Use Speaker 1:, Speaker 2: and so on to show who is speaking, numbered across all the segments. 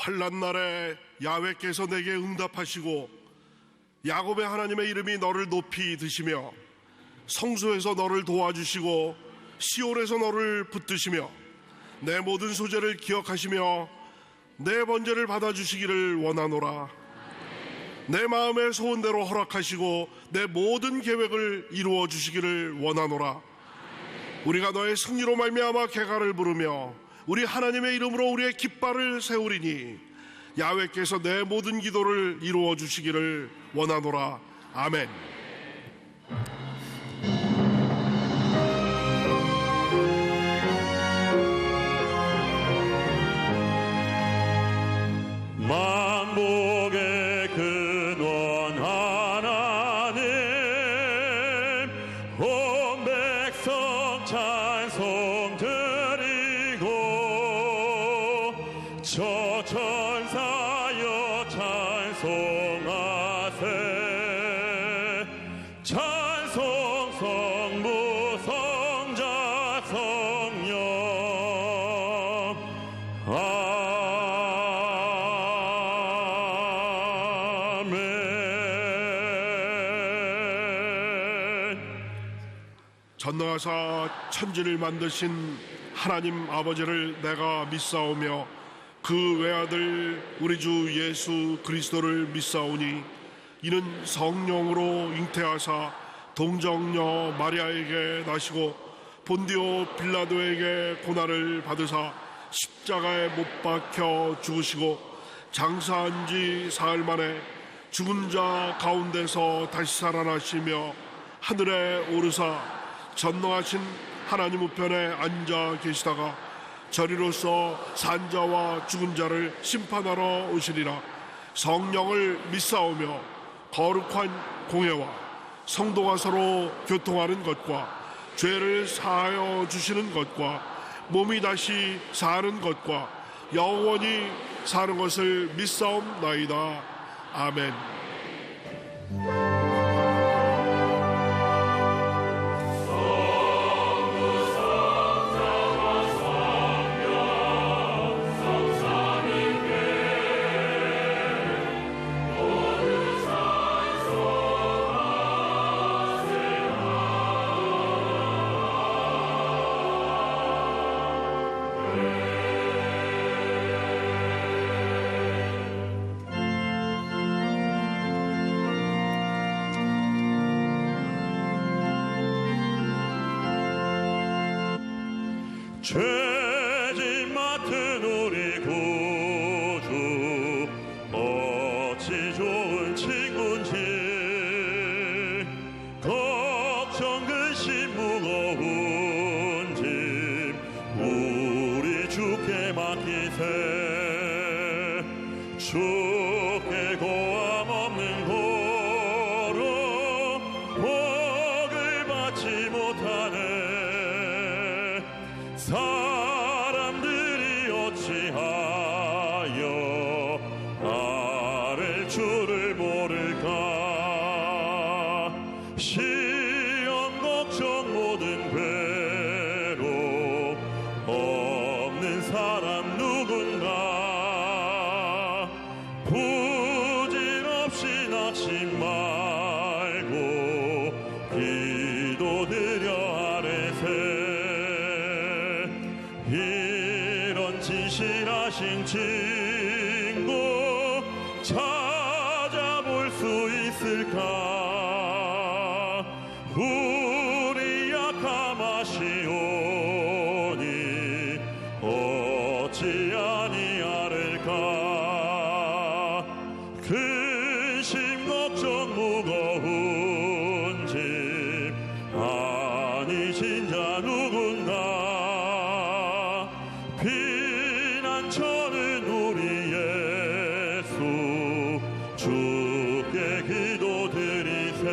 Speaker 1: 환난 날에 야훼께서 내게 응답하시고 야곱의 하나님의 이름이 너를 높이 드시며 성소에서 너를 도와주시고 시온에서 너를 붙드시며 내 모든 소재를 기억하시며 내 번제를 받아주시기를 원하노라. 내 마음의 소원대로 허락하시고 내 모든 계획을 이루어 주시기를 원하노라. 우리가 너의 승리로 말미암아 개가를 부르며 우리 하나님의 이름으로 우리의 깃발을 세우리니 야훼께서 내 모든 기도를 이루어 주시기를 원하노라. 아멘.
Speaker 2: 만복의 근원 하나님, 온 백성 찬송 드리고 저 천사여 찬송하세. 찬송 성부 성자 성령.
Speaker 1: 전능하사 천지를 만드신 하나님 아버지를 내가 믿사오며 그 외아들 우리 주 예수 그리스도를 믿사오니 이는 성령으로 잉태하사 동정녀 마리아에게 나시고 본디오 빌라도에게 고난을 받으사 십자가에 못 박혀 죽으시고 장사한 지 사흘 만에 죽은 자 가운데서 다시 살아나시며 하늘에 오르사 전능하신 하나님 우편에 앉아 계시다가 저리로서 산자와 죽은 자를 심판하러 오시리라. 성령을 믿사오며 거룩한 공회와 성도가 서로 교통하는 것과 죄를 사하여 주시는 것과 몸이 다시 사는 것과 영원히 사는 것을 믿사옵나이다. 아멘.
Speaker 2: 죄짐 맡은 우리 구주 어찌 좋은 친구인지 걱정 근심 무거운 짐 우리 주께 맡기세. 주께 고함 없는 고로 복을 받지 못하네. 사람들이 어찌하여 나를 주를 모를까. 시험 걱정 모든 괴로움 없는 사람 누군가. 부질없이 낙심 말고 기도드려 아뢰세. 이런 진실하신 친구 찾아볼 수 있을까. 우리 약함하시오니 어찌 아니하를까. 근심 걱정 무거운 짐 아니신 자 누군가. 피난처는 우리 예수 주께 기도드리세.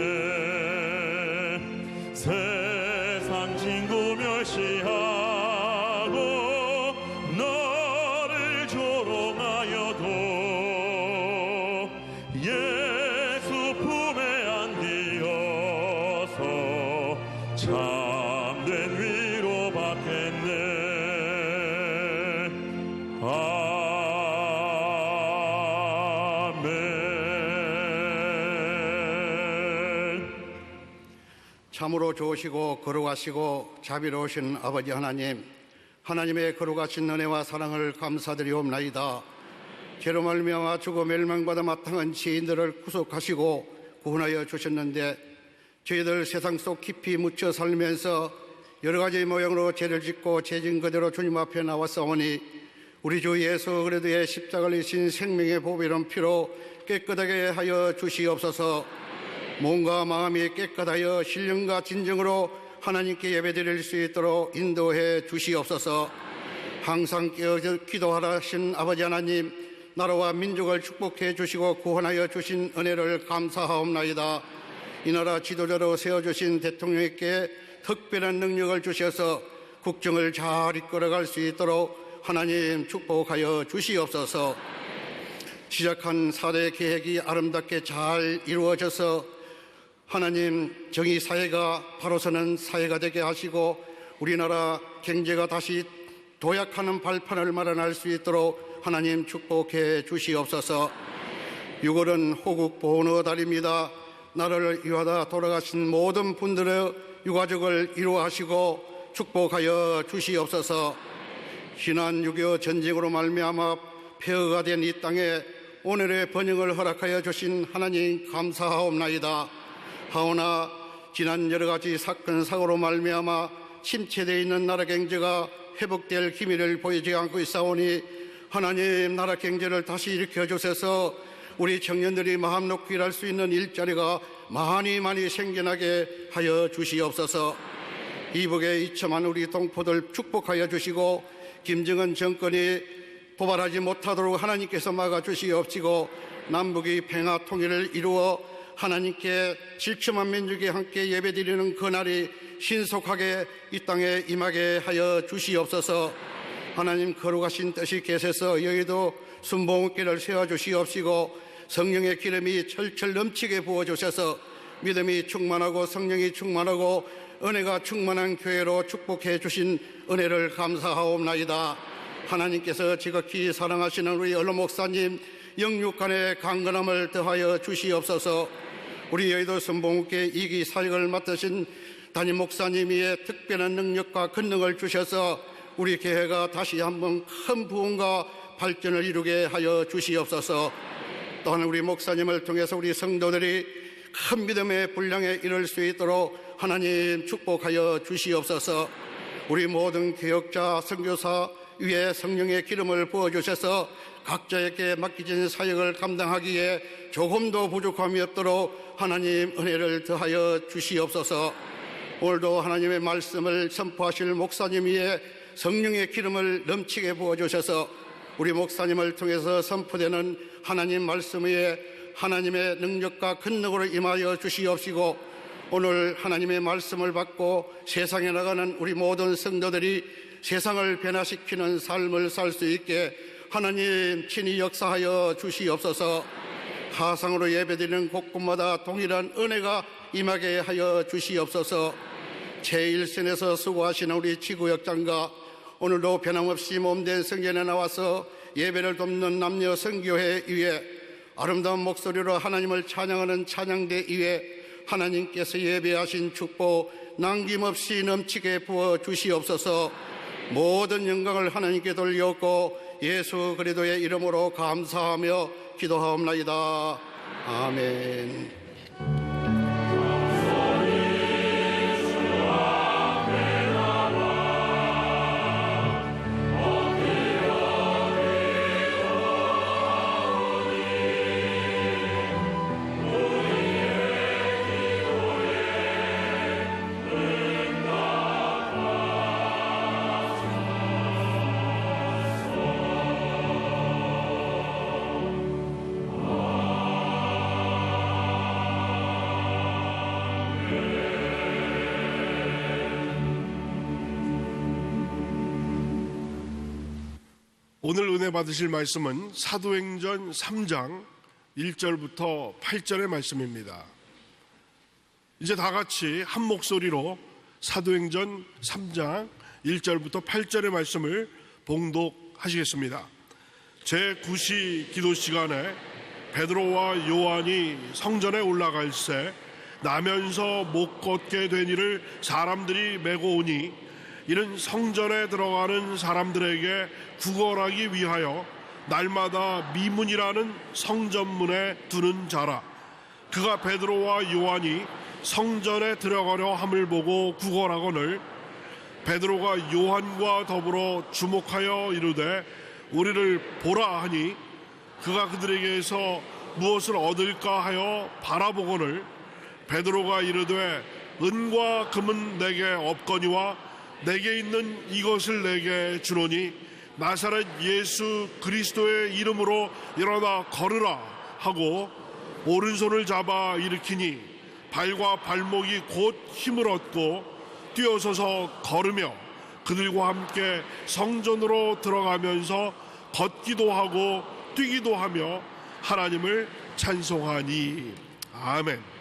Speaker 2: 세상 친구 멸시하고 너를 조롱하여도 예수 품에 안기어서 참된 위로 받겠네. 아멘.
Speaker 3: 참으로 좋으시고 거룩하시고 자비로우신 아버지 하나님, 하나님의 거룩하신 은혜와 사랑을 감사드리옵나이다. 죄로 말미암아 죽어 멸망받아 마땅한 죄인들을 구속하시고 구원하여 주셨는데, 저희들 세상 속 깊이 묻혀 살면서 여러 가지 모양으로 죄를 짓고 죄진 그대로 주님 앞에 나왔사오니, 우리 주 예수 그리스도의 십자가를 지신 생명의 보배로운 피로 깨끗하게 하여 주시옵소서. 몸과 마음이 깨끗하여 신령과 진정으로 하나님께 예배드릴 수 있도록 인도해 주시옵소서. 항상 깨어 기도하라 하신 아버지 하나님, 나라와 민족을 축복해 주시고 구원하여 주신 은혜를 감사하옵나이다. 이 나라 지도자로 세워주신 대통령에게 특별한 능력을 주셔서 국정을 잘 이끌어갈 수 있도록 하나님 축복하여 주시옵소서. 시작한 4대 계획이 아름답게 잘 이루어져서 하나님 정의 사회가 바로 서는 사회가 되게 하시고, 우리나라 경제가 다시 도약하는 발판을 마련할 수 있도록 하나님 축복해 주시옵소서. 6월은 호국 보훈의 달입니다. 나라를 위하다 돌아가신 모든 분들의 유가족을 위로하시고 축복하여 주시옵소서. 지난 6.25 전쟁으로 말미암아 폐허가 된 이 땅에 오늘의 번영을 허락하여 주신 하나님 감사하옵나이다. 하오나 지난 여러 가지 사건 사고로 말미암아 침체되어 있는 나라 경제가 회복될 기미를 보이지 않고 있사오니, 하나님 나라 경제를 다시 일으켜 주셔서 우리 청년들이 마음 놓고 일할 수 있는 일자리가 많이 생겨나게 하여 주시옵소서. 이북에 이참한 우리 동포들 축복하여 주시고, 김정은 정권이 도발하지 못하도록 하나님께서 막아주시옵시고, 남북이 평화 통일을 이루어 하나님께 질투만 민족이 함께 예배드리는 그날이 신속하게 이 땅에 임하게 하여 주시옵소서. 하나님 거룩하신 뜻이 계셔서 여의도 순복음교회를 세워주시옵시고, 성령의 기름이 철철 넘치게 부어주셔서 믿음이 충만하고 성령이 충만하고 은혜가 충만한 교회로 축복해 주신 은혜를 감사하옵나이다. 하나님께서 지극히 사랑하시는 우리 얼로 목사님 영육간의 강건함을 더하여 주시옵소서. 우리 여의도 순복음교회 2기 사역을 맡으신 담임 목사님의 특별한 능력과 권능을 주셔서 우리 교회가 다시 한번 큰 부흥과 발전을 이루게 하여 주시옵소서. 또한 우리 목사님을 통해서 우리 성도들이 큰 믿음의 분량에 이를 수 있도록 하나님 축복하여 주시옵소서. 우리 모든 교역자, 선교사 위에 성령의 기름을 부어주셔서 각자에게 맡기진 사역을 감당하기에 조금도 부족함이 없도록 하나님 은혜를 더하여 주시옵소서. 오늘도 하나님의 말씀을 선포하실 목사님 위에 성령의 기름을 넘치게 부어주셔서 우리 목사님을 통해서 선포되는 하나님 말씀 위에 하나님의 능력과 권능으로 임하여 주시옵시고, 오늘 하나님의 말씀을 받고 세상에 나가는 우리 모든 성도들이 세상을 변화시키는 삶을 살 수 있게 하나님 친히 역사하여 주시옵소서. 하상으로 예배드리는 곳곳마다 동일한 은혜가 임하게 하여 주시옵소서. 제1선에서 수고하시는 우리 지구역장과 오늘도 변함없이 몸된 성전에 나와서 예배를 돕는 남녀 선교회 위에 아름다운 목소리로 하나님을 찬양하는 찬양대 위에 하나님께서 예배하신 축복 남김없이 넘치게 부어 주시옵소서. 모든 영광을 하나님께 돌려옵고 예수 그리스도의 이름으로 감사하며 기도하옵나이다. 아멘.
Speaker 1: 오늘 은혜 받으실 말씀은 사도행전 3장 1절부터 8절의 말씀입니다. 이제 다 같이 한 목소리로 사도행전 3장 1절부터 8절의 말씀을 봉독하시겠습니다. 제9시 기도 시간에 베드로와 요한이 성전에 올라갈새 나면서 못 걷게 된 이를 사람들이 메고 오니 이는 성전에 들어가는 사람들에게 구걸하기 위하여 날마다 미문이라는 성전문에 두는 자라. 그가 베드로와 요한이 성전에 들어가려 함을 보고 구걸하거늘 베드로가 요한과 더불어 주목하여 이르되 우리를 보라 하니 그가 그들에게서 무엇을 얻을까 하여 바라보거늘 베드로가 이르되 은과 금은 내게 없거니와 내게 있는 이것을 내게 주노니 나사렛 예수 그리스도의 이름으로 일어나 걸으라 하고 오른손을 잡아 일으키니 발과 발목이 곧 힘을 얻고 뛰어서서 걸으며 그들과 함께 성전으로 들어가면서 걷기도 하고 뛰기도 하며 하나님을 찬송하니. 아멘.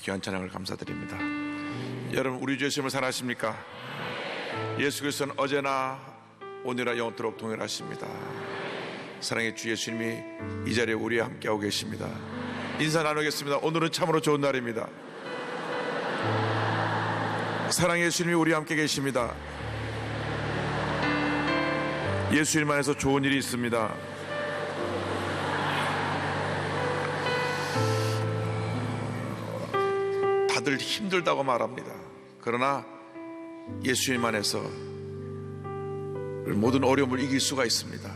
Speaker 4: 귀한 찬양을 감사드립니다. 여러분, 우리 주 예수님을 사랑하십니까? 예수 그리스도는 어제나 오늘이나 영원토록 동일하십니다. 사랑의 주 예수님이 이 자리에 우리와 함께하고 계십니다. 인사 나누겠습니다. 오늘은 참으로 좋은 날입니다. 사랑의 예수님이 우리와 함께 계십니다. 예수님 안에서 좋은 일이 있습니다. 다들 힘들다고 말합니다. 그러나 예수님 안에서 모든 어려움을 이길 수가 있습니다.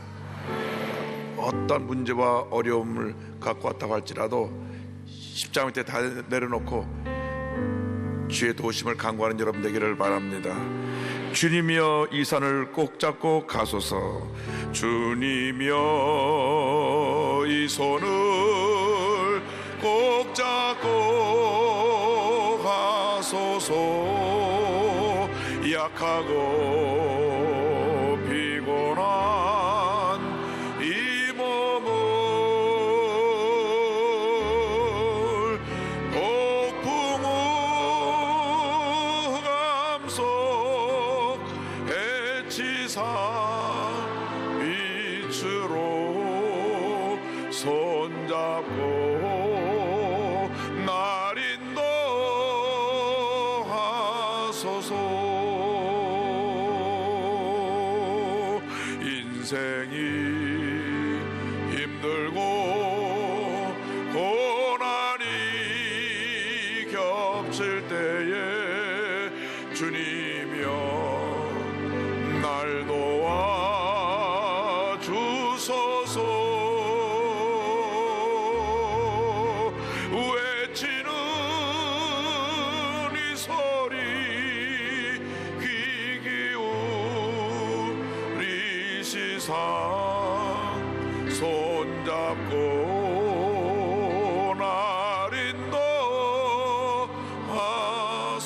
Speaker 4: 어떤 문제와 어려움을 갖고 왔다고 할지라도 십자가 밑에 다 내려놓고 주의 도우심을 간구하는 여러분 되기를 바랍니다. 주님이여 이 산을 꼭 잡고 가소서. 주님이여 이 손을 꼭 잡고 가소서. 약하고 피곤한 이 몸을 폭풍우 감속 해치사 빛으로 손잡고 날 인도하소서. 인생이 힘들고 고난이 겹칠 때에 주님이여 날 도와 주소서. 외치는 이 소리 귀 기울이시사 손잡고 날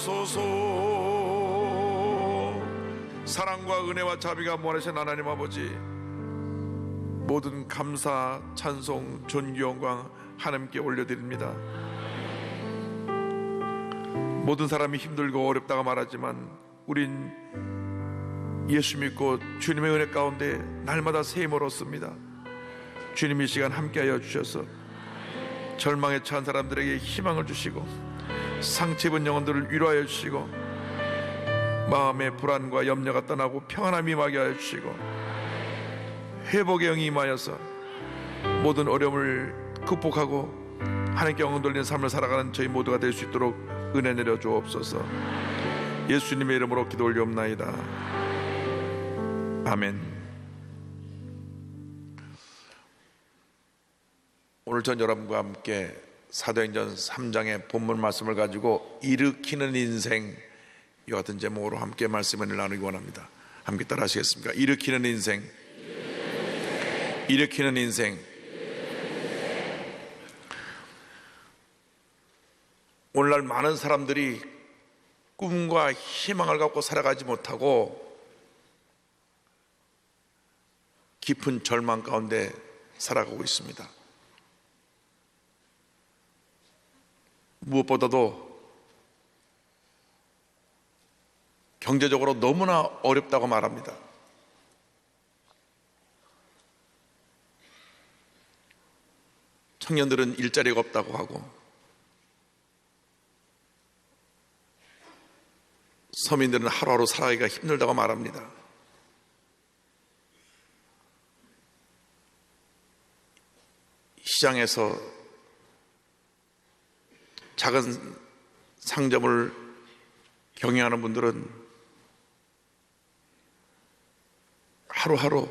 Speaker 4: 인도하소서. 사랑과 은혜와 자비가 무한하신 하나님 아버지, 모든 감사, 찬송, 존귀, 영광 하나님께 올려드립니다. 모든 사람이 힘들고 어렵다고 말하지만 우린 예수 믿고 주님의 은혜 가운데 날마다 새 힘을 얻습니다. 주님 이 시간 함께하여 주셔서 절망에 처한 사람들에게 희망을 주시고 상처 입은 영혼들을 위로하여 주시고 마음의 불안과 염려가 떠나고 평안함이 임하게 하여 주시고 회복의 영이 임하여서 모든 어려움을 극복하고 하나님께 영광 돌리는 삶을 살아가는 저희 모두가 될 수 있도록 은혜 내려 주옵소서. 예수님의 이름으로 기도 올리옵나이다. 아멘. 오늘 전 여러분과 함께 사도행전 3장의 본문 말씀을 가지고 일으키는 인생, 이 같은 제목으로 함께 말씀을 나누기 원합니다. 함께 따라 하시겠습니까? 일으키는 인생, 일으키는 인생. 오늘날 많은 사람들이 꿈과 희망을 갖고 살아가지 못하고 깊은 절망 가운데 살아가고 있습니다. 무엇보다도 경제적으로 너무나 어렵다고 말합니다. 청년들은 일자리가 없다고 하고 서민들은 하루하루 살아가기가 힘들다고 말합니다. 시장에서 작은 상점을 경영하는 분들은 하루하루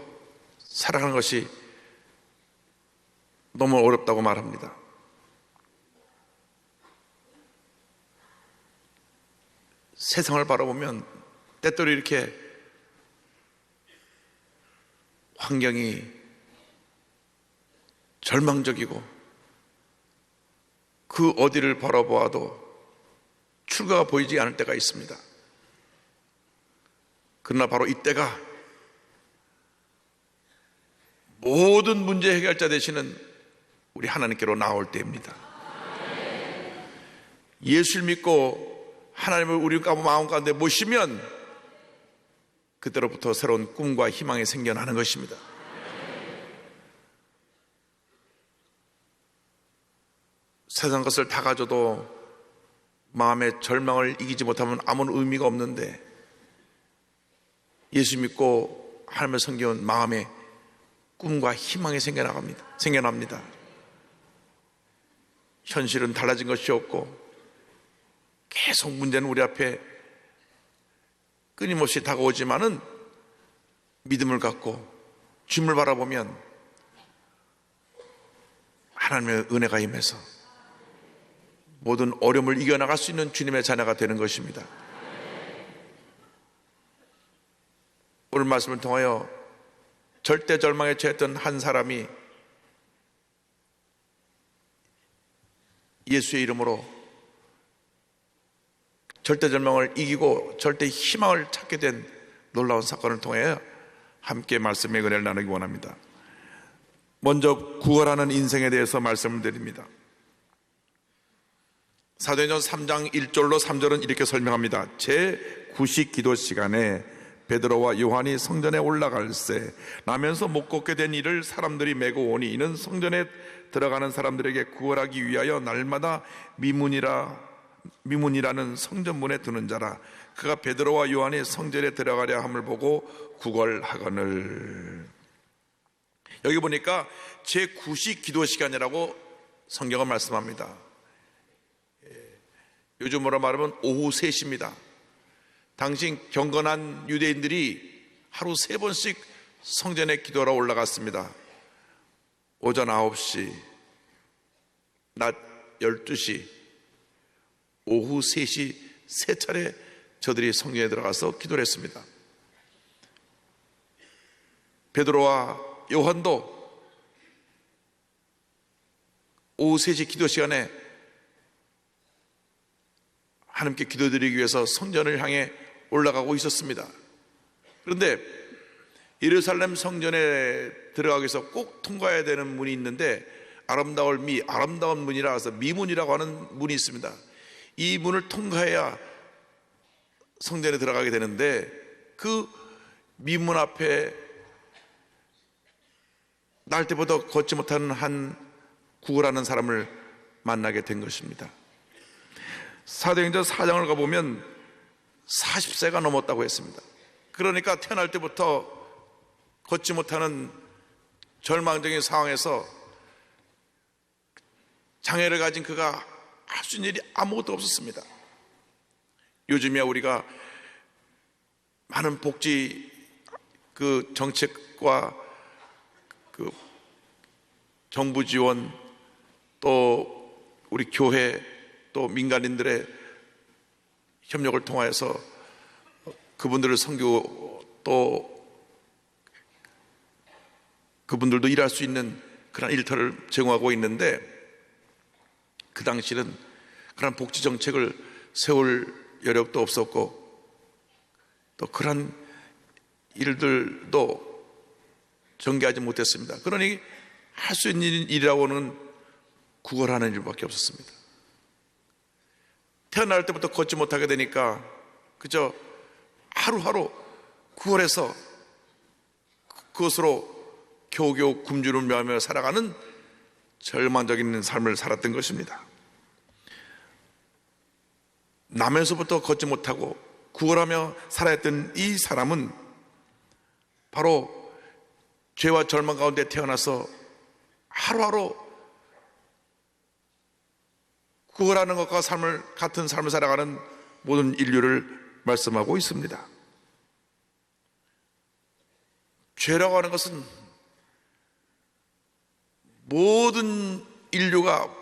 Speaker 4: 살아가는 것이 너무 어렵다고 말합니다. 세상을 바라보면 때때로 이렇게 환경이 절망적이고 그 어디를 바라보아도 출구가 보이지 않을 때가 있습니다. 그러나 바로 이때가 모든 문제 해결자 되시는 우리 하나님께로 나올 때입니다. 예수를 믿고 하나님을 우리 마음 가운데 모시면 그때로부터 새로운 꿈과 희망이 생겨나는 것입니다. 세상 것을 다 가져도 마음의 절망을 이기지 못하면 아무런 의미가 없는데 예수 믿고 하나님을 섬기는 마음에 꿈과 희망이 생겨납니다. 현실은 달라진 것이 없고 계속 문제는 우리 앞에 끊임없이 다가오지만은 믿음을 갖고 주님을 바라보면 하나님의 은혜가 임해서 모든 어려움을 이겨나갈 수 있는 주님의 자녀가 되는 것입니다. 오늘 말씀을 통하여 절대 절망에 처했던 한 사람이 예수의 이름으로 절대 절망을 이기고 절대 희망을 찾게 된 놀라운 사건을 통해 함께 말씀의 은혜를 나누기 원합니다. 먼저 구원하는 인생에 대해서 말씀을 드립니다. 사도행전 3장 1절로 3절은 이렇게 설명합니다. 제9식 기도 시간에 베드로와 요한이 성전에 올라갈새 나면서 못 걷게 된 이를 사람들이 메고 오니 이는 성전에 들어가는 사람들에게 구걸하기 위하여 날마다 미문이라는 성전문에 두는 자라. 그가 베드로와 요한이 성전에 들어가려 함을 보고 구걸하거늘. 여기 보니까 제9식 기도 시간이라고 성경은 말씀합니다. 요즘으로 말하면 오후 3시입니다. 당시 경건한 유대인들이 하루 3번씩 성전에 기도하러 올라갔습니다. 오전 9시, 낮 12시, 오후 3시 3차례 저들이 성전에 들어가서 기도를 했습니다. 베드로와 요한도 오후 3시 기도 시간에 하나님께 기도드리기 위해서 성전을 향해 올라가고 있었습니다. 그런데 예루살렘 성전에 들어가기 위해서 꼭 통과해야 되는 문이 있는데 아름다운 문이라 해서 미문이라고 하는 문이 있습니다. 이 문을 통과해야 성전에 들어가게 되는데 그 미문 앞에 날 때보다 걷지 못하는 한 구걸하는 사람을 만나게 된 것입니다. 사도행전 4장을 가보면 40세가 넘었다고 했습니다. 그러니까 태어날 때부터 걷지 못하는 절망적인 상황에서 장애를 가진 그가 할 수 있는 일이 아무것도 없었습니다. 요즘이야 우리가 많은 복지 그 정책과 그 정부 지원 또 우리 교회 또 민간인들의 협력을 통하여서 그분들을 섬기고 또 그분들도 일할 수 있는 그런 일터를 제공하고 있는데 그 당시는 그런 복지 정책을 세울 여력도 없었고 또 그런 일들도 전개하지 못했습니다. 그러니 할 수 있는 일이라고는 구걸하는 일밖에 없었습니다. 태어날 때부터 걷지 못하게 되니까 그저 하루하루 구걸해서 그것으로 겨우겨우 굶주림을 면하며 살아가는 절망적인 삶을 살았던 것입니다. 나면서부터 걷지 못하고 구걸하며 살아했던 이 사람은 바로 죄와 절망 가운데 태어나서 하루하루 구걸하는 것과 같은 삶을 살아가는 모든 인류를 말씀하고 있습니다. 죄라고 하는 것은 모든 인류가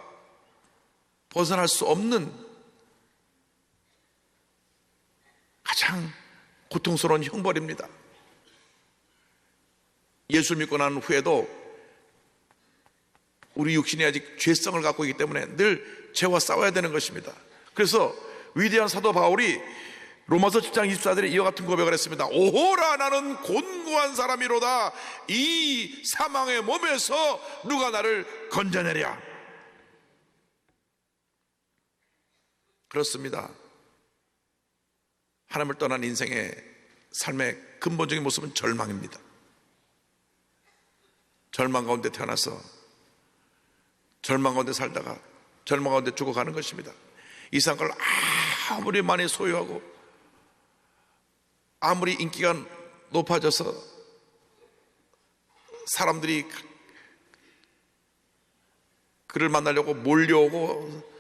Speaker 4: 벗어날 수 없는 가장 고통스러운 형벌입니다. 예수 믿고 난 후에도 우리 육신이 아직 죄성을 갖고 있기 때문에 늘 죄와 싸워야 되는 것입니다. 그래서 위대한 사도 바울이 로마서 10장 24절에 이와 같은 고백을 했습니다. 오호라 나는 곤고한 사람이로다. 이 사망의 몸에서 누가 나를 건져내랴. 그렇습니다. 하나님을 떠난 인생의 삶의 근본적인 모습은 절망입니다. 절망 가운데 태어나서 절망 가운데 살다가 절망 가운데 죽어가는 것입니다. 이 상을 아무리 많이 소유하고 아무리 인기가 높아져서 사람들이 그를 만나려고 몰려오고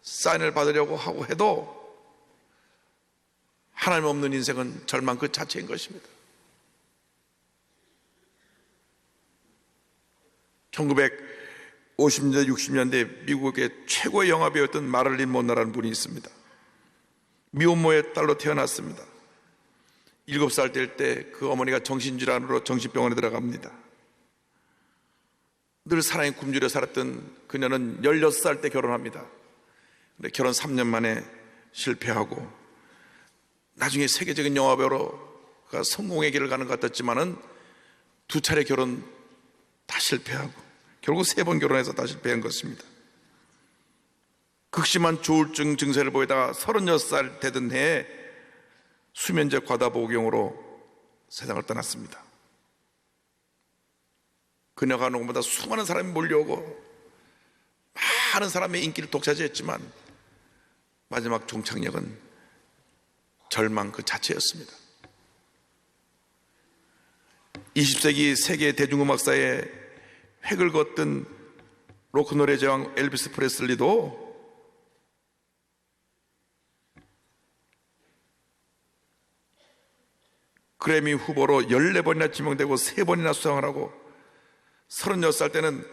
Speaker 4: 사인을 받으려고 하고 해도 하나님 없는 인생은 절망 그 자체인 것입니다. 1950년대 60년대 미국의 최고의 영화배우였던 마를린 monroe라는 분이 있습니다. 미혼모의 딸로 태어났습니다. 7살 될 때 그 어머니가 정신질환으로 정신병원에 들어갑니다. 늘 사랑에 굶주려 살았던 그녀는 16살 때 결혼합니다. 근데 결혼 3년 만에 실패하고 나중에 세계적인 영화배우가 성공의 길을 가는 것 같았지만은 2차례 결혼 다 실패하고 결국 3번 결혼해서 다 실패한 것입니다. 극심한 조울증 증세를 보이다가 36살 되던 해에 수면제 과다복용으로 세상을 떠났습니다. 그녀가 하는 것보다 수많은 사람이 몰려오고 많은 사람의 인기를 독차지했지만 마지막 종착역은 절망 그 자체였습니다. 20세기 세계 대중음악사에 획을 걷던 로크노래 제왕 엘비스 프레슬리도 그래미 후보로 14번이나 지명되고 3번이나 수상을 하고 36살 때는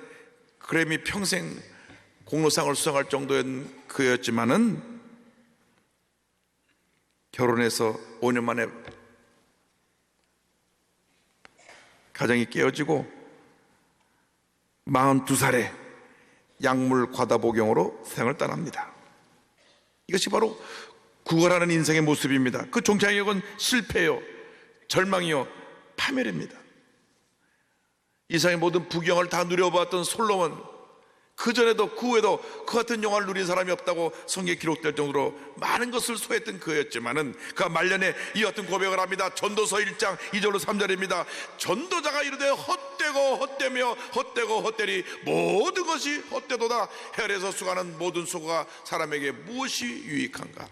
Speaker 4: 그래미 평생 공로상을 수상할 정도인 그였지만은 결혼해서 5년 만에 가정이 깨어지고 42살에 약물 과다복용으로 세상을 떠납니다. 이것이 바로 구걸하는 인생의 모습입니다. 그 종착역은 실패요, 절망이요, 파멸입니다. 이상의 모든 부경을 다 누려보았던 솔로몬, 그전에도 그 후에도 그 같은 영화를 누린 사람이 없다고 성경에 기록될 정도로 많은 것을 소했던 그였지만은 그 말년에 이 어떤 고백을 합니다. 전도서 1장 2절로 3절입니다. 전도자가 이르되 헛되고 헛되며 헛되고 헛되리 모든 것이 헛되도다. 헬에서 수고하는 모든 수고가 사람에게 무엇이 유익한가.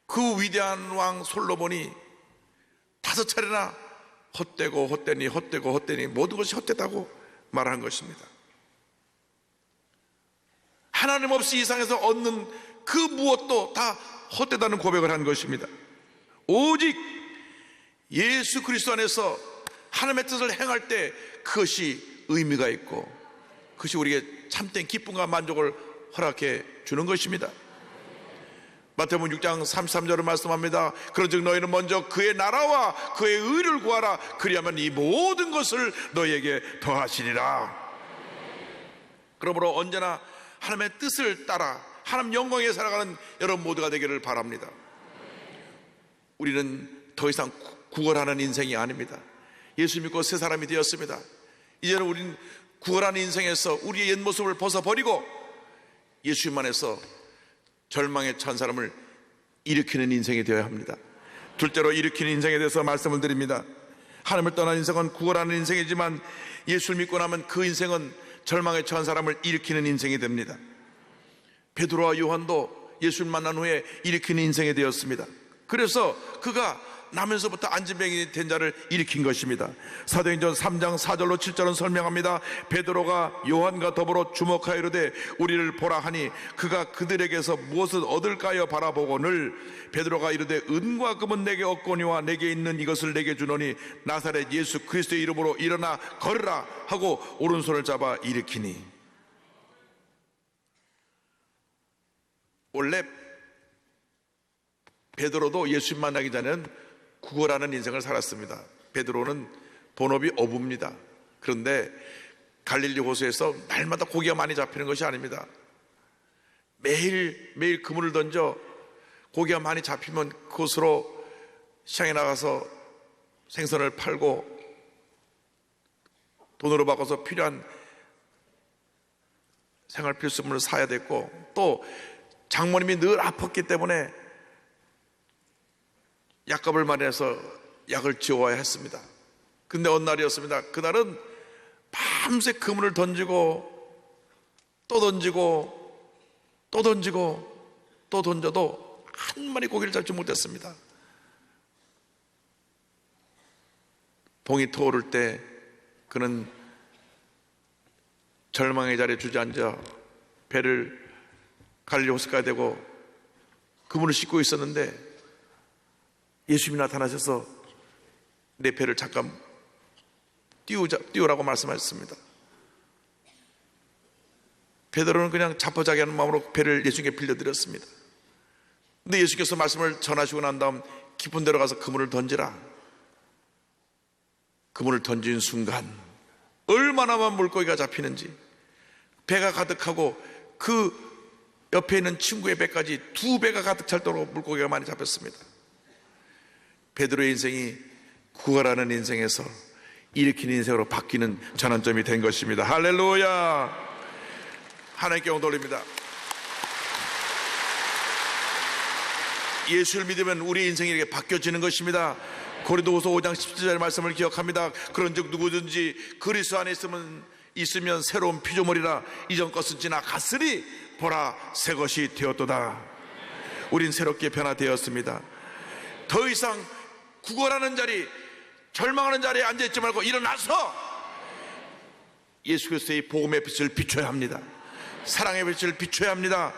Speaker 4: 그 위대한 왕 솔로몬이 5차례나 헛되고 헛되니 헛되고 헛되니 모든 것이 헛되다고 말한 것입니다. 하나님 없이 이 세상에서 얻는 그 무엇도 다 헛되다는 고백을 한 것입니다. 오직 예수 그리스도 안에서 하나님의 뜻을 행할 때 그것이 의미가 있고 그것이 우리에게 참된 기쁨과 만족을 허락해 주는 것입니다. 마태복음 6장 33절을 말씀합니다. 그런즉 너희는 먼저 그의 나라와 그의 의를 구하라. 그리하면 이 모든 것을 너희에게 더하시리라. 그러므로 언제나 하나님의 뜻을 따라 하나님 영광에 살아가는 여러분 모두가 되기를 바랍니다. 우리는 더 이상 구걸하는 인생이 아닙니다. 예수 믿고 새 사람이 되었습니다. 이제는 우리는 구걸하는 인생에서 우리의 옛 모습을 벗어버리고 예수님 안에서 절망에 처한 사람을 일으키는 인생이 되어야 합니다. 둘째로 일으키는 인생에 대해서 말씀을 드립니다. 하나님을 떠난 인생은 구걸하는 인생이지만 예수를 믿고 나면 그 인생은 절망에 처한 사람을 일으키는 인생이 됩니다. 베드로와 요한도 예수를 만난 후에 일으키는 인생이 되었습니다. 그래서 그가 나면서부터 안진뱅이 된 자를 일으킨 것입니다. 사도행전 3장 4절로 7절은 설명합니다. 베드로가 요한과 더불어 주목하여 이르되 우리를 보라 하니 그가 그들에게서 무엇을 얻을까요 바라보거늘 베드로가 이르되 은과 금은 내게 없거니와 내게 있는 이것을 내게 주노니 나사렛 예수 그리스도의 이름으로 일어나 걸으라 하고 오른손을 잡아 일으키니. 원래 베드로도 예수 만나기 전에는 구걸하는 인생을 살았습니다. 베드로는 본업이 어부입니다. 그런데 갈릴리 호수에서 날마다 고기가 많이 잡히는 것이 아닙니다. 매일 그물을 던져 고기가 많이 잡히면 그곳으로 시장에 나가서 생선을 팔고 돈으로 바꿔서 필요한 생활 필수품을 사야 됐고 또 장모님이 늘 아팠기 때문에 약값을 마련해서 약을 지어와야 했습니다. 근데 어느 날이었습니다. 그날은 밤새 그물을 던지고 또 던지고 또 던지고 또 던져도 한 마리 고기를 잡지 못했습니다. 봉이 터오를 때 그는 절망의 자리에 주저앉아 배를 갈릴리 호수가 되고 그물을 씻고 있었는데 예수님이 나타나셔서 내 배를 잠깐 띄우라고 말씀하셨습니다. 베드로는 그냥 자포자기하는 마음으로 배를 예수님께 빌려드렸습니다. 근데 예수께서 말씀을 전하시고 난 다음 깊은 데로 가서 그물을 던지라. 그물을 던진 순간 얼마나 많은 물고기가 잡히는지, 배가 가득하고 그 옆에 있는 친구의 배까지 2배가 가득 찰 정도로 물고기가 많이 잡혔습니다. 베드로의 인생이 구걸하는 인생에서 일으키는 인생으로 바뀌는 전환점이 된 것입니다. 할렐루야. 하나님께 영광 돌립니다. 예수를 믿으면 우리의 인생이 이렇게 바뀌어지는 것입니다. 고린도후서 5장 17절의 말씀을 기억합니다. 그런즉 누구든지 그리스도 안에 있으면 새로운 피조물이라. 이전 것은 지나갔으니 보라 새 것이 되었도다. 우린 새롭게 변화되었습니다. 더 이상 구걸하는 자리, 절망하는 자리에 앉아있지 말고 일어나서 예수 그리스도의 복음의 빛을 비춰야 합니다. 사랑의 빛을 비춰야 합니다.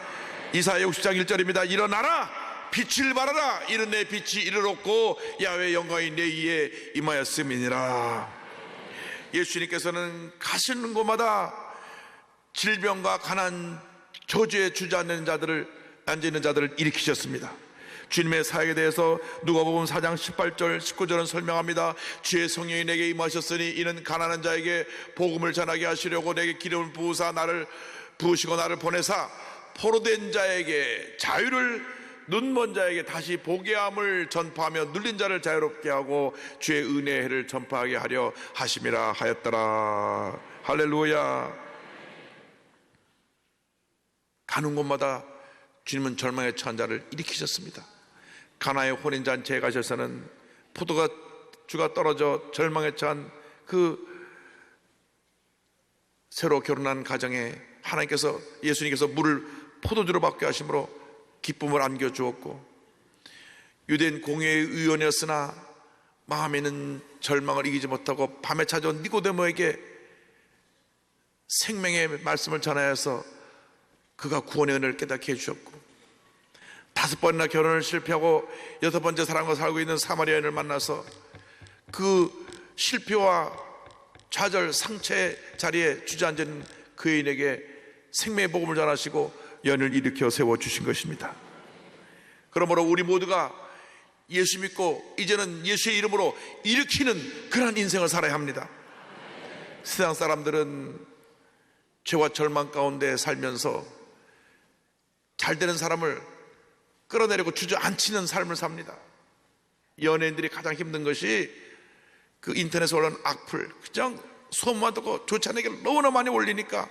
Speaker 4: 이사야 60장 1절입니다. 일어나라 빛을 발하라. 이는 내 빛이 이르렀고 야훼의 영광이 내 위에 임하였음이니라. 예수님께서는 가시는 곳마다 질병과 가난, 저주에 주저앉는 자들을, 앉아있는 자들을 일으키셨습니다. 주님의 사역에 대해서 누가복음 4장 18절 19절은 설명합니다. 주의 성령이 내게 임하셨으니 이는 가난한 자에게 복음을 전하게 하시려고 내게 기름을 부으시고 나를 보내사 포로된 자에게 자유를, 눈먼 자에게 다시 보게 함을 전파하며 눌린 자를 자유롭게 하고 주의 은혜의 해를 전파하게 하려 하심이라 하였더라. 할렐루야. 가는 곳마다 주님은 절망에 처한 자를 일으키셨습니다. 가나의 혼인잔치에 가셔서는 포도주가 떨어져 절망에 처한 그 새로 결혼한 가정에 예수님께서 물을 포도주로 바뀌어 하심으로 기쁨을 안겨주었고, 유대인 공회의 의원이었으나 마음에는 절망을 이기지 못하고 밤에 찾아온 니고데모에게 생명의 말씀을 전하여서 그가 구원의 은혜를 깨닫게 해주셨고, 5번이나 결혼을 실패하고 6번째 사랑과 살고 있는 사마리아인을 만나서 그 실패와 좌절, 상처의 자리에 주저앉은 그인에게 생명의 복음을 전하시고 연을 일으켜 세워주신 것입니다. 그러므로 우리 모두가 예수 믿고 이제는 예수의 이름으로 일으키는 그런 인생을 살아야 합니다. 세상 사람들은 죄와 절망 가운데 살면서 잘 되는 사람을 끌어내리고 주저앉히는 삶을 삽니다. 연예인들이 가장 힘든 것이 그 인터넷에 올라오는 악플, 그냥 소문만 듣고 좋지 않은 얘기를 너무나 많이 올리니까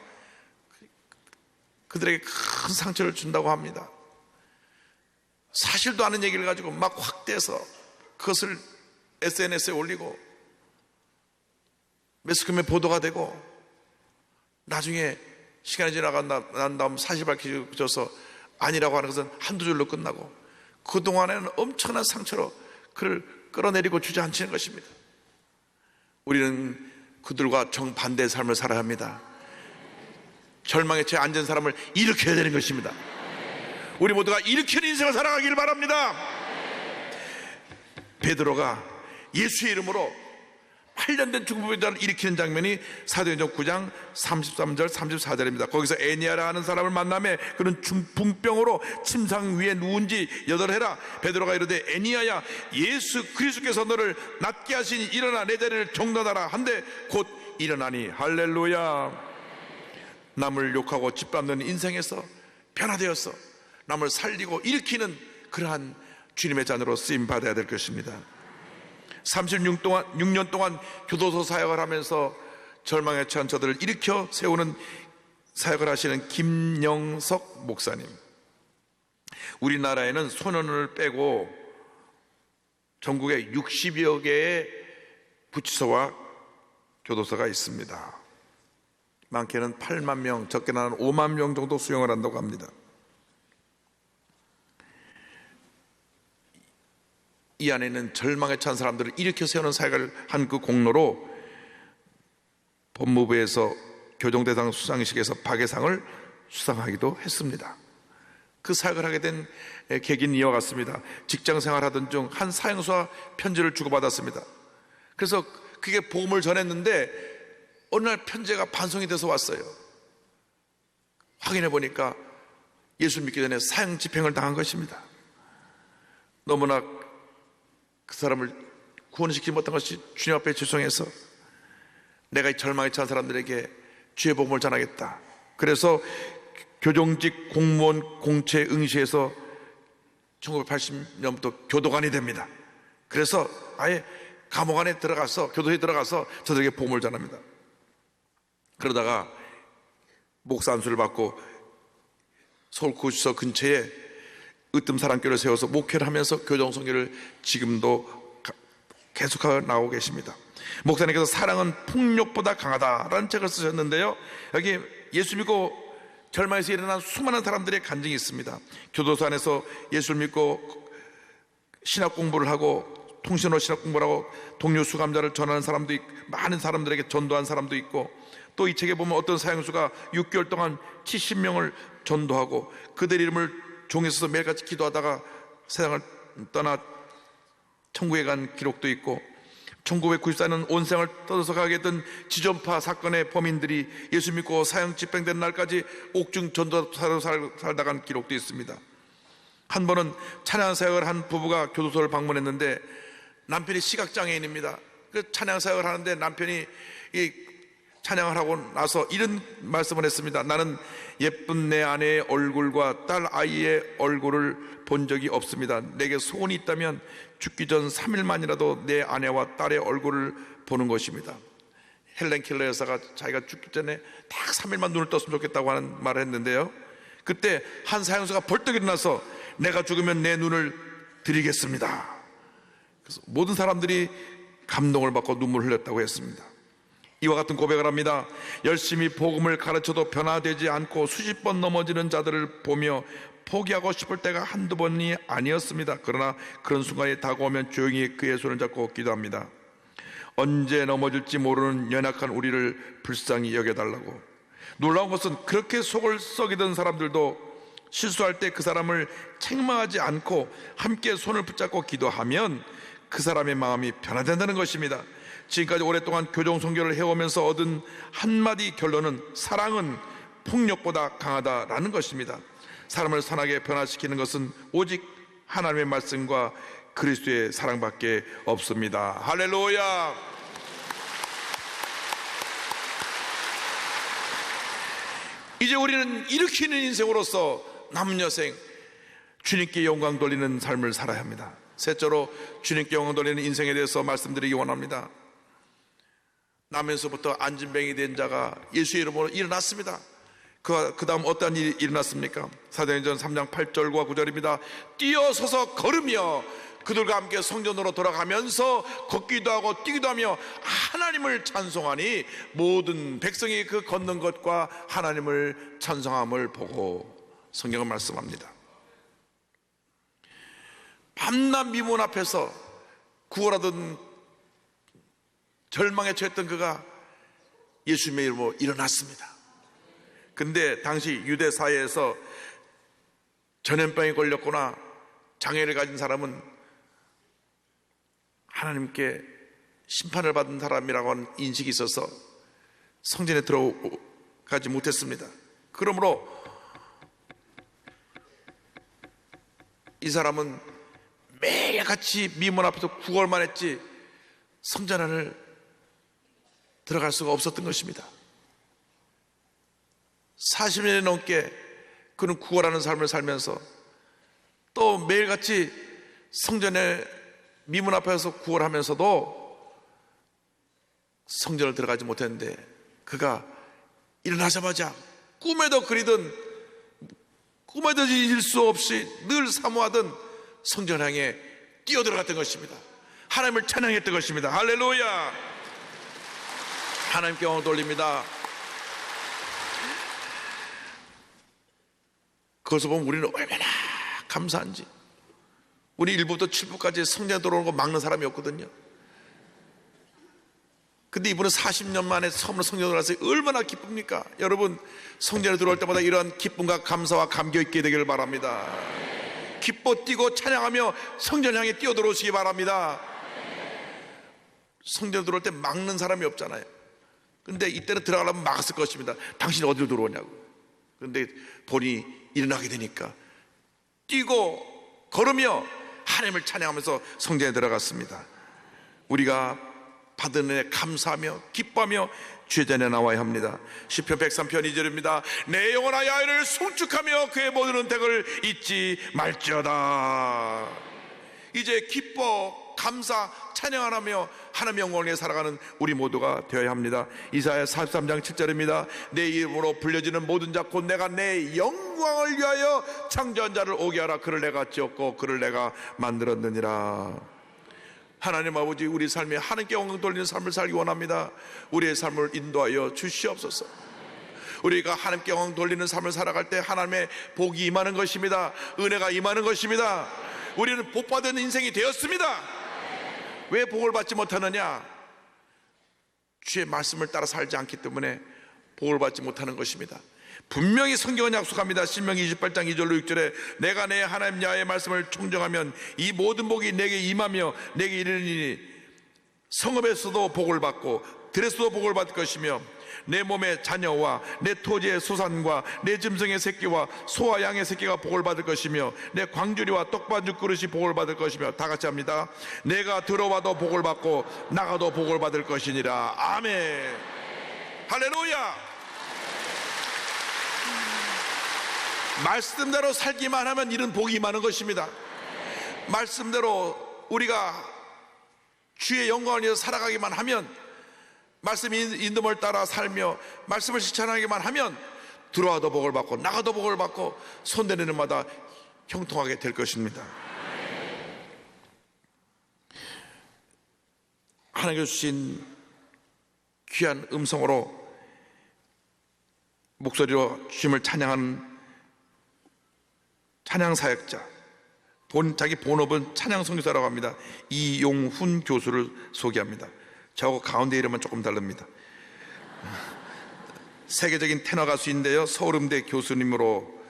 Speaker 4: 그들에게 큰 상처를 준다고 합니다. 사실도 않은 얘기를 가지고 막 확대해서 그것을 SNS에 올리고 매스컴에 보도가 되고 나중에 시간이 지나간 다음 사실 밝혀져서 아니라고 하는 것은 한두 줄로 끝나고 그동안에는 엄청난 상처로 그를 끌어내리고 주저앉히는 것입니다. 우리는 그들과 정반대의 삶을 살아야 합니다. 절망에 처해 앉은 사람을 일으켜야 되는 것입니다. 우리 모두가 일으키는 인생을 살아가길 바랍니다. 베드로가 예수의 이름으로 8년 된 중풍병자를 일으키는 장면이 사도행전 9장 33절 34절입니다. 거기서 애니아라 하는 사람을 만나매 그는 중풍병으로 침상 위에 누운 지 8해라. 베드로가 이르되 애니아야 예수 그리스도께서 너를 낫게 하시니 일어나 내 자리를 정돈하라 한데 곧 일어나니. 할렐루야. 남을 욕하고 짓밟는 인생에서 변화되어서 남을 살리고 일으키는 그러한 주님의 자녀로 쓰임받아야 될 것입니다. 36년 동안 교도소 사역을 하면서 절망에 처한 저들을 일으켜 세우는 사역을 하시는 김영석 목사님. 우리나라에는 소년을 빼고 전국에 60여 개의 부치소와 교도소가 있습니다. 많게는 8만 명, 적게는 한 5만 명 정도 수용을 한다고 합니다. 이 안에 있는 절망에 찬 사람들을 일으켜 세우는 사역을 한 그 공로로 법무부에서 교정대상 수상식에서 박애상을 수상하기도 했습니다. 그 사역을 하게 된 계기는 이와 같습니다. 직장 생활하던 중 한 사형수와 편지를 주고받았습니다. 그래서 그게 복음을 전했는데 어느 날 편지가 반송이 돼서 왔어요. 확인해 보니까 예수 믿기 전에 사형 집행을 당한 것입니다. 너무나 그 사람을 구원시키지 못한 것이 주님 앞에 죄송해서 내가 이 절망에 처한 사람들에게 주의 복음을 전하겠다. 그래서 교정직 공무원 공채 응시에서 1980년부터 교도관이 됩니다. 그래서 아예 감옥 안에 들어가서 교도소에 들어가서 저들에게 복음을 전합니다. 그러다가 목사 안수를 받고 서울구치소 근처에 으뜸 사랑교를 세워서 목회를 하면서 교정선교를 지금도 계속하고 나오고 계십니다. 목사님께서 사랑은 폭력보다 강하다라는 책을 쓰셨는데요, 여기 예수 믿고 절망에서 일어난 수많은 사람들의 간증이 있습니다. 교도소 안에서 예수를 믿고 신학 공부를 하고 통신으로 신학 공부를 하고 동료 수감자를 전하는 사람도 있고 많은 사람들에게 전도한 사람도 있고, 또 이 책에 보면 어떤 사형수가 6개월 동안 70명을 전도하고 그들 이름을 종에 써서 매일같이 기도하다가 세상을 떠나 천국에 간 기록도 있고, 1994년 온 세상을 떠나서 가게 된 지존파 사건의 범인들이 예수 믿고 사형 집행되는 날까지 옥중 전도사로 살다 간 기록도 있습니다. 한 번은 찬양 사역을 한 부부가 교도소를 방문했는데 남편이 시각장애인입니다. 그 찬양 사역을 하는데 남편이 이 찬양을 하고 나서 이런 말씀을 했습니다. 나는 예쁜 내 아내의 얼굴과 딸 아이의 얼굴을 본 적이 없습니다. 내게 소원이 있다면 죽기 전 3일만이라도 내 아내와 딸의 얼굴을 보는 것입니다. 헬렌 켈러 여사가 자기가 죽기 전에 딱 3일만 눈을 떴으면 좋겠다고 하는 말을 했는데요, 그때 한 사형수가 벌떡 일어나서 내가 죽으면 내 눈을 드리겠습니다. 그래서 모든 사람들이 감동을 받고 눈물을 흘렸다고 했습니다. 이와 같은 고백을 합니다. 열심히 복음을 가르쳐도 변화되지 않고 수십 번 넘어지는 자들을 보며 포기하고 싶을 때가 한두 번이 아니었습니다. 그러나 그런 순간이 다가오면 조용히 그의 손을 잡고 기도합니다. 언제 넘어질지 모르는 연약한 우리를 불쌍히 여겨달라고. 놀라운 것은 그렇게 속을 썩이던 사람들도 실수할 때 그 사람을 책망하지 않고 함께 손을 붙잡고 기도하면 그 사람의 마음이 변화된다는 것입니다. 지금까지 오랫동안 교정 선교를 해오면서 얻은 한마디 결론은 사랑은 폭력보다 강하다라는 것입니다. 사람을 선하게 변화시키는 것은 오직 하나님의 말씀과 그리스도의 사랑밖에 없습니다. 할렐루야. 이제 우리는 일으키는 인생으로서 남은 여생 주님께 영광 돌리는 삶을 살아야 합니다. 셋째로 주님께 영광 돌리는 인생에 대해서 말씀드리기 원합니다. 나면서부터 안진뱅이 된 자가 예수의 이름으로 일어났습니다. 그 다음 어떠한 일이 일어났습니까? 사도행전 3장 8절과 9절입니다. 뛰어서서 걸으며 그들과 함께 성전으로 돌아가면서 걷기도 하고 뛰기도 하며 하나님을 찬송하니 모든 백성이 그 걷는 것과 하나님을 찬송함을 보고 성경은 말씀합니다. 밤낮 미문 앞에서 구걸하던 절망에 처했던 그가 예수님의 이름으로 일어났습니다. 근데 당시 유대 사회에서 전염병에 걸렸거나 장애를 가진 사람은 하나님께 심판을 받은 사람이라고 하는 인식이 있어서 성전에 들어가지 못했습니다. 그러므로 이 사람은 매일같이 미문 앞에서 구걸만 했지 성전 안을 들어갈 수가 없었던 것입니다. 40년이 넘게 그는 구걸하는 삶을 살면서 또 매일같이 성전에 미문 앞에서 구걸하면서도 성전을 들어가지 못했는데 그가 일어나자마자 꿈에도 그리던 꿈에도 잊을 수 없이 늘 사모하던 성전 향해 뛰어들어갔던 것입니다. 하나님을 찬양했던 것입니다. 할렐루야. 하나님께 영광을 돌립니다. 그것을 보면 우리는 얼마나 감사한지, 우리 1부부터 7부까지 성전에 들어오는 거 막는 사람이 없거든요. 근데 이분은 40년 만에 처음으로 성전에 들어왔어요. 얼마나 기쁩니까? 여러분, 성전에 들어올 때마다 이러한 기쁨과 감사와 감격 있게 되기를 바랍니다. 기뻐 뛰고 찬양하며 성전 향해 뛰어 들어오시기 바랍니다. 성전에 들어올 때 막는 사람이 없잖아요. 근데 이때는 들어가려면 막았을 것입니다. 당신이 어디로 들어오냐고. 근데 본인이 일어나게 되니까 뛰고 걸으며 하나님을 찬양하면서 성전에 들어갔습니다. 우리가 받은 은혜 감사하며 기뻐하며 주의 전에 나와야 합니다. 시편 103편 2절입니다. 내 영혼아 야훼를 송축하며 그의 모든 은택을 잊지 말지어다. 이제 기뻐 감사 찬양하며 하나님의 영광을 위해 살아가는 우리 모두가 되어야 합니다. 이사야 43장 7절입니다. 내 이름으로 불려지는 모든 자 곧 내가 내 영광을 위하여 창조한 자를 오게 하라. 그를 내가 지었고 그를 내가 만들었느니라. 하나님 아버지, 우리 삶에 하나님께 영광 돌리는 삶을 살기 원합니다. 우리의 삶을 인도하여 주시옵소서. 우리가 하나님께 영광 돌리는 삶을 살아갈 때 하나님의 복이 임하는 것입니다. 은혜가 임하는 것입니다. 우리는 복받은 인생이 되었습니다. 왜 복을 받지 못하느냐? 주의 말씀을 따라 살지 않기 때문에 복을 받지 못하는 것입니다. 분명히 성경은 약속합니다. 신명기 28장 2절로 6절에 내가 내 하나님 야훼의 말씀을 청정하면 이 모든 복이 내게 임하며 내게 이르니 성읍에서도 복을 받고 들에서도 복을 받을 것이며 내 몸의 자녀와 내 토지의 소산과 내 짐승의 새끼와 소와 양의 새끼가 복을 받을 것이며 내 광주리와 떡반죽 그릇이 복을 받을 것이며, 다 같이 합니다. 내가 들어와도 복을 받고 나가도 복을 받을 것이니라. 아멘. 할렐루야. 말씀대로 살기만 하면 이런 복이 임하는 것입니다. 말씀대로 우리가 주의 영광을 위해서 살아가기만 하면, 말씀의 인도를 따라 살며 말씀을 실천하기만 하면 들어와도 복을 받고 나가도 복을 받고 손대는 마다 형통하게 될 것입니다. 하나님께서 주신 귀한 음성으로 목소리로 주님을 찬양하는 찬양 사역자, 자기 본업은 찬양 선교사라고 합니다. 이용훈 교수를 소개합니다. 저하고 가운데 이름은 조금 다릅니다. 세계적인 테너 가수인데요, 서울음대 교수님으로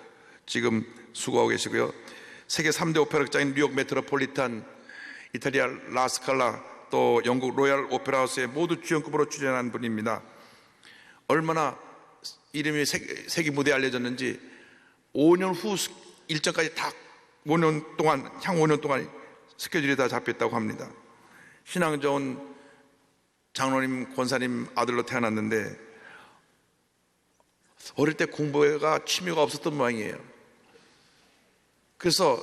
Speaker 4: 지금 수고하고 계시고요, 세계 3대 오페라 극장인 뉴욕 메트로폴리탄, 이탈리아 라스칼라, 또 영국 로얄 오페라 하우스에 모두 주연급으로 출연한 분입니다. 얼마나 이름이 세계 무대에 알려졌는지 5년 후 일정까지 다 5년 동안, 향 5년 동안 스케줄이 다 잡혔다고 합니다. 신앙 좋은 장로님, 권사님 아들로 태어났는데 어릴 때 공부가 취미가 없었던 모양이에요. 그래서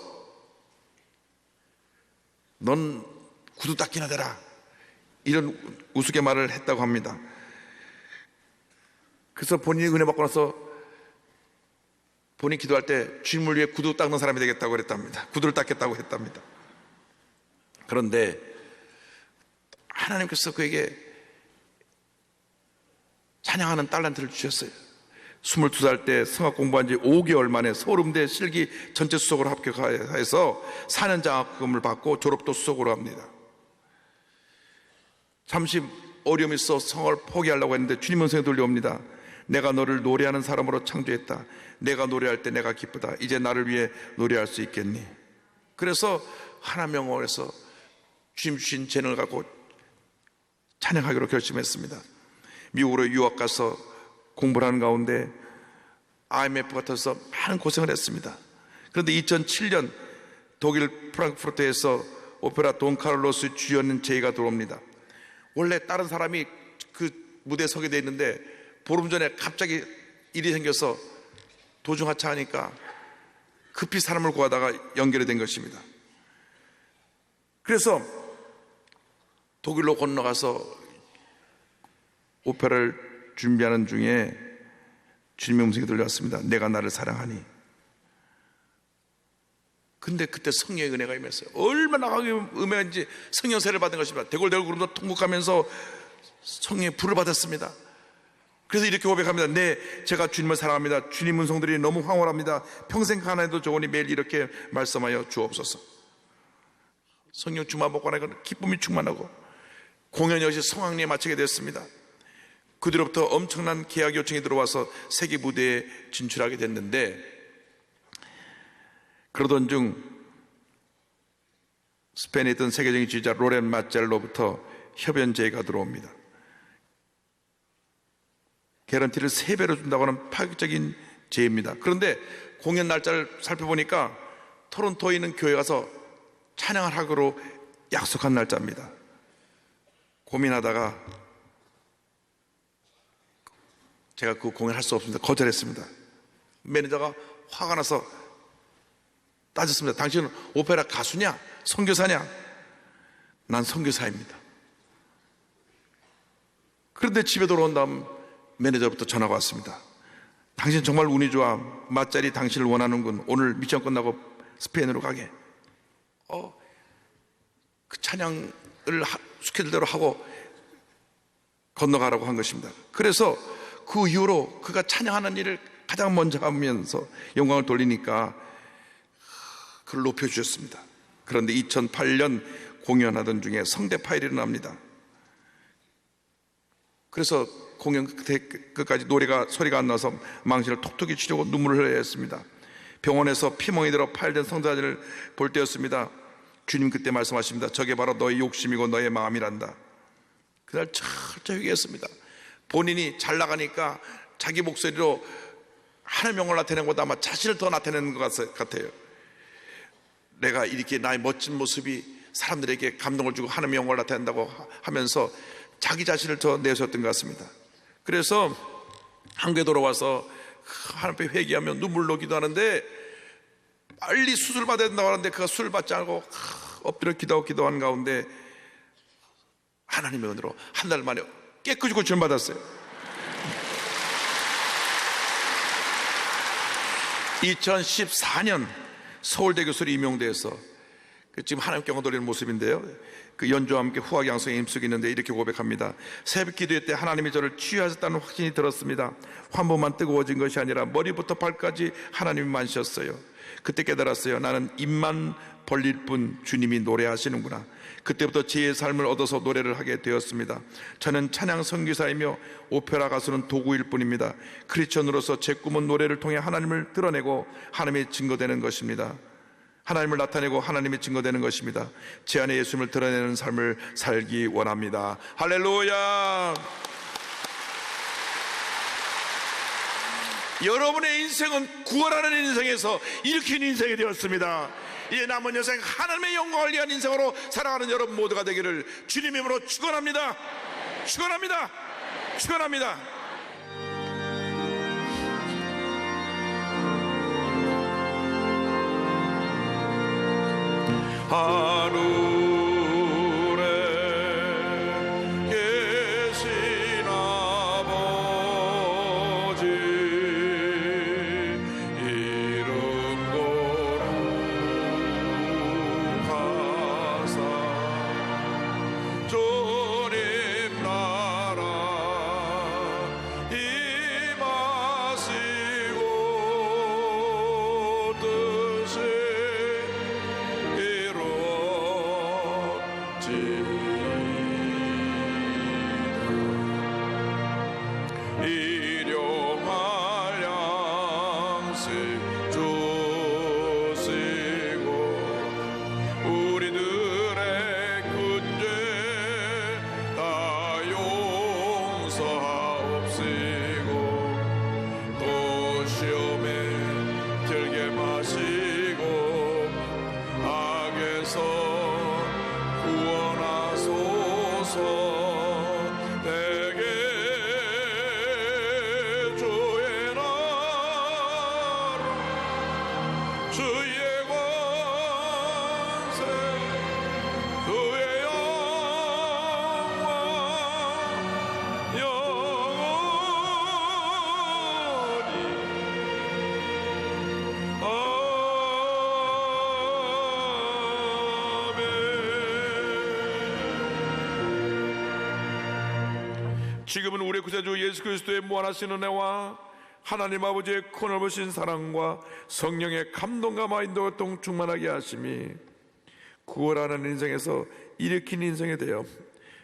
Speaker 4: 넌 구두 닦기나 되라, 이런 우스갯말을 했다고 합니다. 그래서 본인이 은혜 받고 나서 본인이 기도할 때 주님을 위해 구두 닦는 사람이 되겠다고 그랬답니다. 구두를 닦겠다고 했답니다. 그런데 하나님께서 그에게 찬양하는 달란트를 주셨어요. 22살 때 성악 공부한 지 5개월 만에 서울음대 실기 전체 수석으로 합격해서 4년 장학금을 받고 졸업도 수석으로 합니다. 잠시 어려움이 있어 성을 포기하려고 했는데 주님 음성이 들려옵니다. 내가 너를 노래하는 사람으로 창조했다. 내가 노래할 때 내가 기쁘다. 이제 나를 위해 노래할 수 있겠니? 그래서 하나님의 영광에서 주님 주신 재능을 갖고 찬양하기로 결심했습니다. 미국으로 유학 가서 공부를 하는 가운데 IMF 같아서 많은 고생을 했습니다. 그런데 2007년 독일 프랑크푸르트에서 오페라 돈 카를로스 주연 제의가 들어옵니다. 원래 다른 사람이 그 무대에 서게 돼 있는데 보름 전에 갑자기 일이 생겨서 도중 하차하니까 급히 사람을 구하다가 연결이 된 것입니다. 그래서 독일로 건너가서 오페라를 준비하는 중에 주님의 음성이 들려왔습니다. 내가 나를 사랑하니. 근데 그때 성령의 은혜가 임했어요. 얼마나 음해인지 성령세를 받은 것입니다. 대골대골 구름도 통곡하면서 성령의 불을 받았습니다. 그래서 이렇게 고백합니다. 네, 제가 주님을 사랑합니다. 주님 음성들이 너무 황홀합니다. 평생 가난해도 좋으니 매일 이렇게 말씀하여 주옵소서. 성령 충만받고 나니까 기쁨이 충만하고 공연 역시 성황리에 마치게 됐습니다. 그 뒤로부터 엄청난 계약 요청이 들어와서 세계 무대에 진출하게 됐는데, 그러던 중 스페인에 있던 세계적인 지휘자 로렌 마젤로부터 협연 제의가 들어옵니다. 개런티를 3배로 준다고 하는 파격적인 제의입니다. 그런데 공연 날짜를 살펴보니까 토론토에 있는 교회 가서 찬양을 하기로 약속한 날짜입니다. 고민하다가 제가 그 공연할 수 없습니다. 거절했습니다. 매니저가 화가 나서 따졌습니다. 당신은 오페라 가수냐? 선교사냐? 난 선교사입니다. 그런데 집에 돌아온 다음 매니저부터 전화가 왔습니다. 당신 정말 운이 좋아. 마짤이 당신을 원하는군. 오늘 미션 끝나고 스페인으로 가게. 그 찬양을 스케줄대로 하고 건너가라고 한 것입니다. 그래서 그 이후로 그가 찬양하는 일을 가장 먼저 하면서 영광을 돌리니까 그를 높여주셨습니다. 그런데 2008년 공연하던 중에 성대 파열이 일어납니다. 그래서 공연 끝까지 소리가 안 나서 망신을 톡톡히 치려고 눈물을 흘려야 했습니다. 병원에서 피멍이 들어 파열된 성대사진을 볼 때였습니다. 주님 그때 말씀하십니다. 저게 바로 너의 욕심이고 너의 마음이란다. 그날 철저히 회개했습니다. 본인이 잘 나가니까 자기 목소리로 하나님의 영광을 나타내는 것보다 아마 자신을 더 나타내는 것 같아요. 내가 이렇게 나의 멋진 모습이 사람들에게 감동을 주고 하나님의 영광을 나타낸다고 하면서 자기 자신을 더 내세웠던 것 같습니다. 그래서 한국에 돌아와서 하나님 앞에 회개하며 눈물로 기도하는데 빨리 수술 받아야 된다고 하는데 그가 수술 받지 않고 엎드려 기도하는 가운데 하나님의 은혜로 한 달 만에 깨끗이 고침을 받았어요. 2014년 서울대 교수로 임용돼서 지금 하나님께 영광 돌리는 모습인데요. 그 연주와 함께 후학 양성에 힘쓰고 있는데 이렇게 고백합니다. 새벽 기도회 때 하나님이 저를 치유하셨다는 확신이 들었습니다. 환부만 뜨거워진 것이 아니라 머리부터 발까지 하나님이 만지셨어요. 그때 깨달았어요. 나는 입만 벌릴 뿐 주님이 노래하시는구나. 그때부터 지혜의 삶을 얻어서 노래를 하게 되었습니다. 저는 찬양 선교사이며 오페라 가수는 도구일 뿐입니다. 크리스천으로서 제 꿈은 노래를 통해 하나님을 드러내고 하나님의 증거되는 것입니다. 하나님을 나타내고 하나님의 증거되는 것입니다. 제 안에 예수님을 드러내는 삶을 살기 원합니다. 할렐루야. 여러분의 인생은 구원하는 인생에서 일으킨 인생이 되었습니다. 이 남은 여생 하나님의 영광을 위한 인생으로 살아가는 여러분 모두가 되기를 주님의 이름으로 축원합니다. 축원합니다. 축원합니다. 하늘에 계신 아버지 이름 거룩하사 주님 나라 임하시고 뜻이 일용할 양식 주시고 우리들의 근죄 다 용서하옵시고 또 시험에 들게 마시고 악에서 구원하소서. 내게 주의 나라 주의 권세 주의 영광 영원히 지금은 우리 구세주 예수 그리스도의 무한하신 은혜와 하나님 아버지의 크넓으신 사랑과 성령의 감동과 인도가 충만하게 하심이 구원하는 인생에서 일으킨 인생이 되어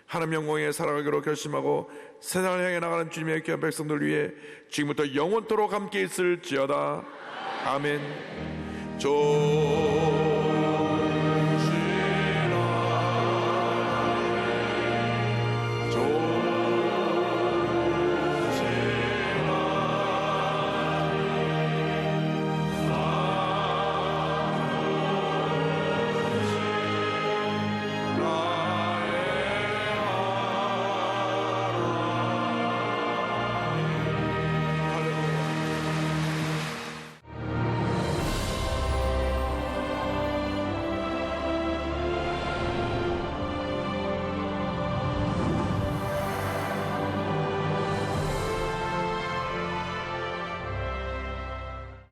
Speaker 4: 하나님 영광에 살아가기로 결심하고 세상을 향해 나가는 주님의 귀한 백성들 위해 지금부터 영원토록 함께 있을지어다. 아멘. 조